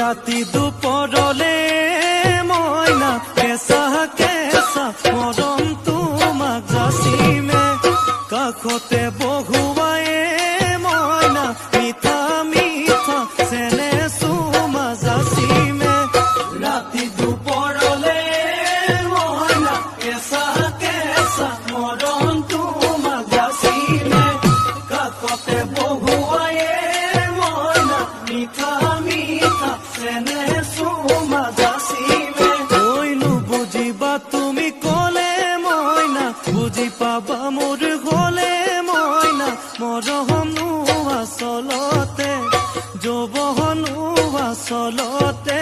ৰাতি দুপৰলে মইনা কেঁচা কেঁচা মৰম তোমাক যাচিমে কাষতে বহুৱাই মইনা মিঠা মিঠা চেনে চুমা যাচিমে ৰাতি দুপৰলে মইনা কেঁচা কেঁচা মৰম তোমাক যাচিমে কাষতে বহুৱাই মইনা মিঠা মিঠা চেনে চুমা যাচিমে কৈনো বুজিবা তুমি কলে মইনা বুজি পাবা মোৰ গলে মইনা মৰমনো আচলতে যৌৱনো আচলতে